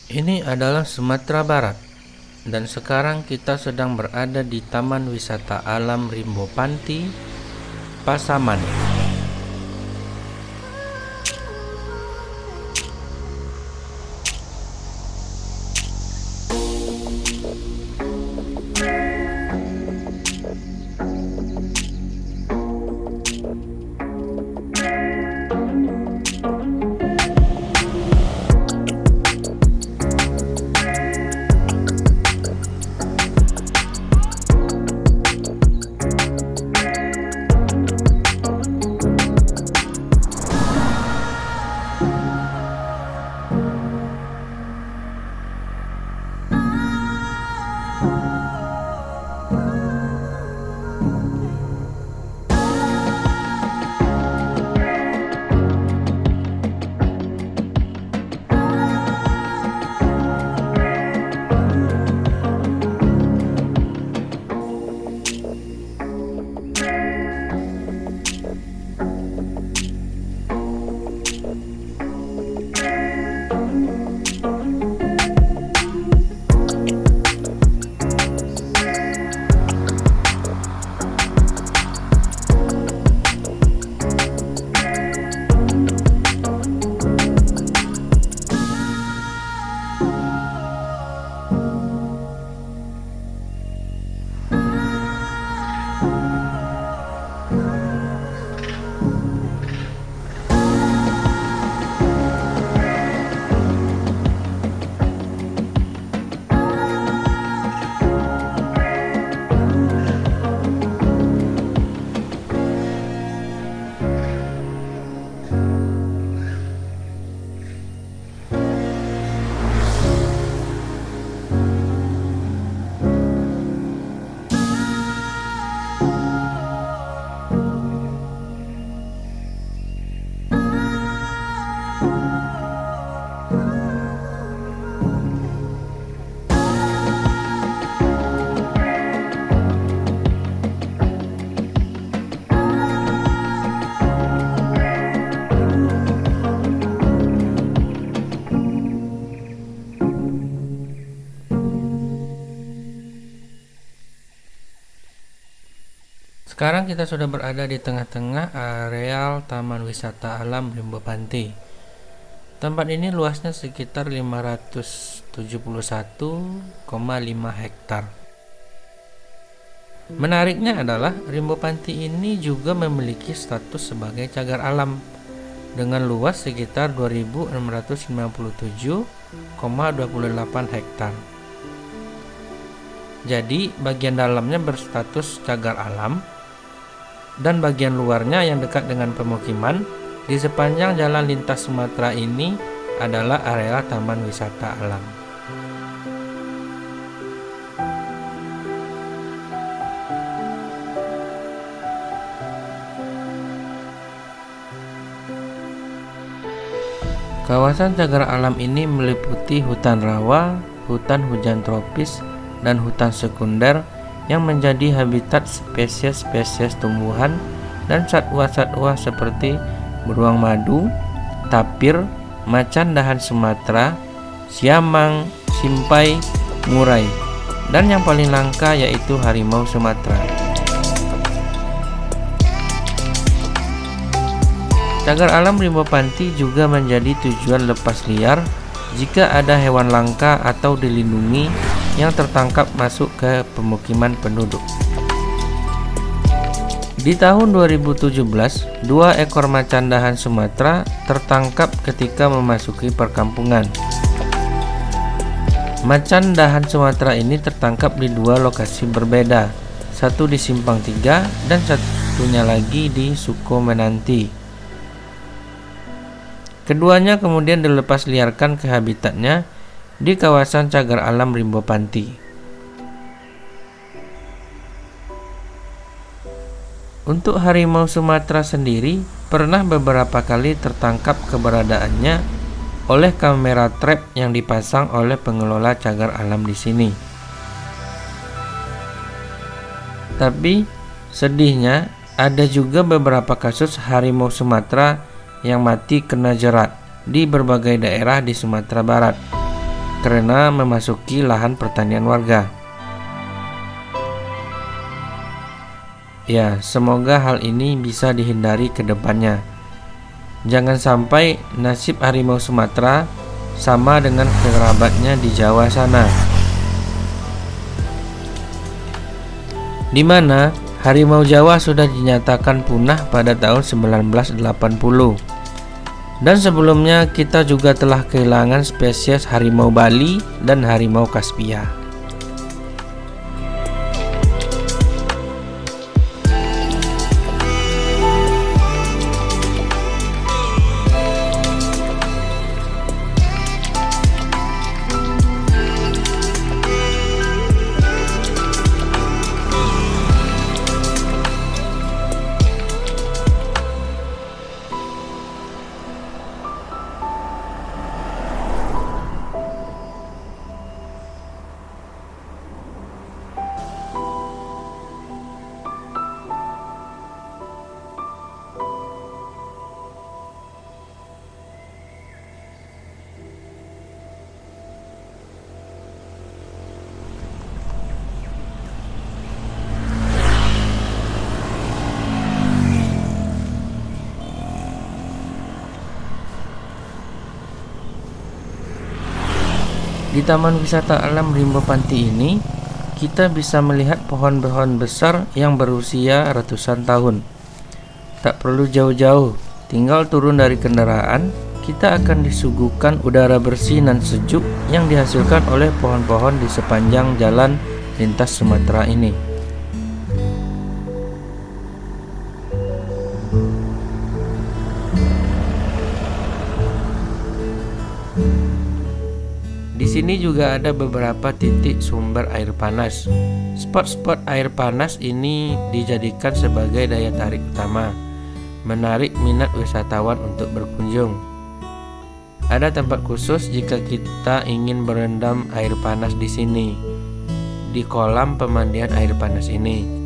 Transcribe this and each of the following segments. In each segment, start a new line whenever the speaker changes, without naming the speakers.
Ini adalah Sumatera Barat, dan sekarang kita sedang berada di Taman Wisata Alam Rimbo Panti, Pasaman. Sekarang kita sudah berada di tengah-tengah areal Taman Wisata Alam Rimbo Panti. Tempat ini luasnya sekitar 571,5 hektar. Menariknya adalah Rimbo Panti ini juga memiliki status sebagai cagar alam dengan luas sekitar 2.697,28 hektar. Jadi bagian dalamnya berstatus cagar alam dan bagian luarnya yang dekat dengan pemukiman di sepanjang jalan lintas Sumatera ini adalah area Taman Wisata Alam. Kawasan cagar alam ini meliputi hutan rawa, hutan hujan tropis, dan hutan sekunder yang menjadi habitat spesies-spesies tumbuhan dan satwa-satwa seperti beruang madu, tapir, macan dahan Sumatera, siamang, simpai, murai, dan yang paling langka yaitu harimau Sumatera. Cagar alam Rimbo Panti juga menjadi tujuan lepas liar jika ada hewan langka atau dilindungi yang tertangkap masuk ke pemukiman penduduk. Di tahun 2017, 2 ekor macan dahan Sumatera tertangkap ketika memasuki perkampungan. Macan dahan Sumatera ini tertangkap di 2 lokasi berbeda, satu di Simpang 3 dan satunya lagi di Sukomenanti. Keduanya kemudian dilepas liarkan ke habitatnya di kawasan cagar alam Rimbo Panti. Untuk harimau Sumatera sendiri pernah beberapa kali tertangkap keberadaannya oleh kamera trap yang dipasang oleh pengelola cagar alam di sini. Tapi sedihnya ada juga beberapa kasus harimau Sumatera yang mati kena jerat di berbagai daerah di Sumatera Barat. karena memasuki lahan pertanian warga. Ya, semoga hal ini bisa dihindari ke depannya. Jangan sampai nasib harimau Sumatera sama dengan kerabatnya di Jawa sana, di mana harimau Jawa sudah dinyatakan punah pada tahun 1980. Dan sebelumnya kita juga telah kehilangan spesies harimau Bali dan harimau Kaspia. Di Taman Wisata Alam Rimba Panti ini, kita bisa melihat pohon-pohon besar yang berusia ratusan tahun. Tak perlu jauh-jauh, tinggal turun dari kendaraan, kita akan disuguhkan udara bersih dan sejuk yang dihasilkan oleh pohon-pohon di sepanjang jalan lintas Sumatera ini. Di sini juga ada beberapa titik sumber air panas. Spot-spot air panas ini dijadikan sebagai daya tarik utama, menarik minat wisatawan untuk berkunjung. Ada tempat khusus jika kita ingin berendam air panas di sini, di kolam pemandian air panas ini.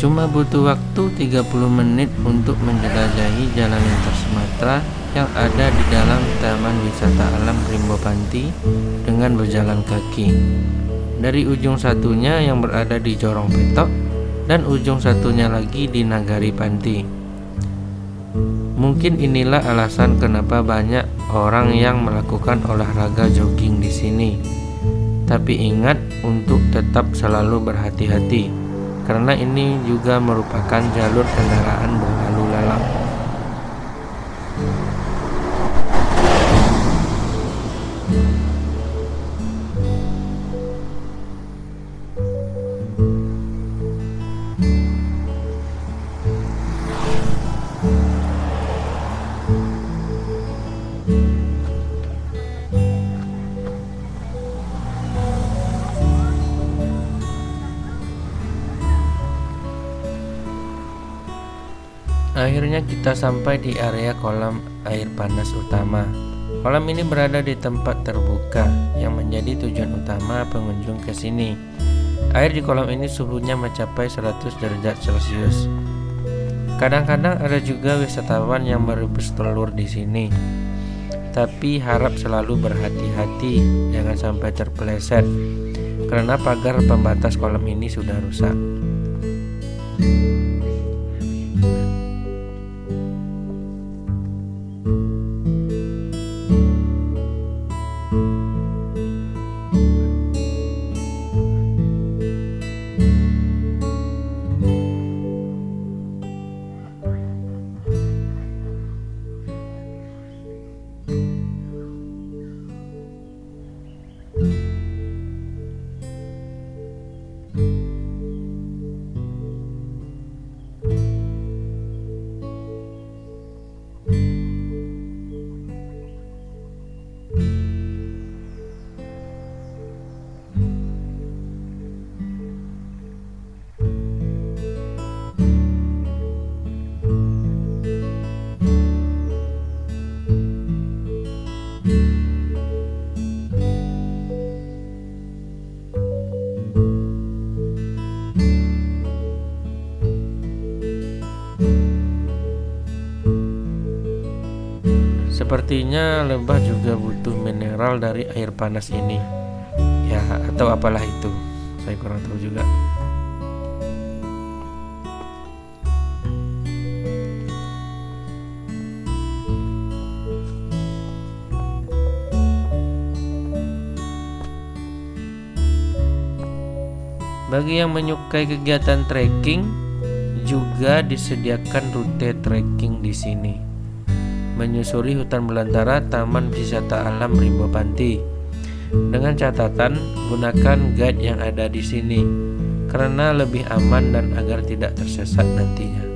Cuma butuh waktu 30 menit untuk menjelajahi jalan lintas Sumatera yang ada di dalam Taman Wisata Alam Rimba Panti dengan berjalan kaki. Dari ujung satunya yang berada di Jorong Petok dan ujung satunya lagi di Nagari Panti. Mungkin inilah alasan kenapa banyak orang yang melakukan olahraga jogging di sini. Tapi ingat untuk tetap selalu berhati-hati, karena ini juga merupakan jalur kendaraan berlalu lalang. Akhirnya kita sampai di area kolam air panas utama. Kolam ini berada di tempat terbuka yang menjadi tujuan utama pengunjung ke sini. Air di kolam ini suhunya mencapai 100 derajat Celcius. Kadang-kadang ada juga wisatawan yang merebus telur di sini. Tapi harap selalu berhati-hati, jangan sampai terpeleset, karena pagar pembatas kolam ini sudah rusak. Sepertinya lebah juga butuh mineral dari air panas ini. Ya, atau apalah itu. Saya kurang tahu juga. Bagi yang menyukai kegiatan trekking, juga disediakan rute trekking di sini. Menyusuri hutan belantara Taman Wisata Alam Rimba Panti. Dengan catatan, gunakan guide yang ada di sini karena lebih aman dan agar tidak tersesat nantinya.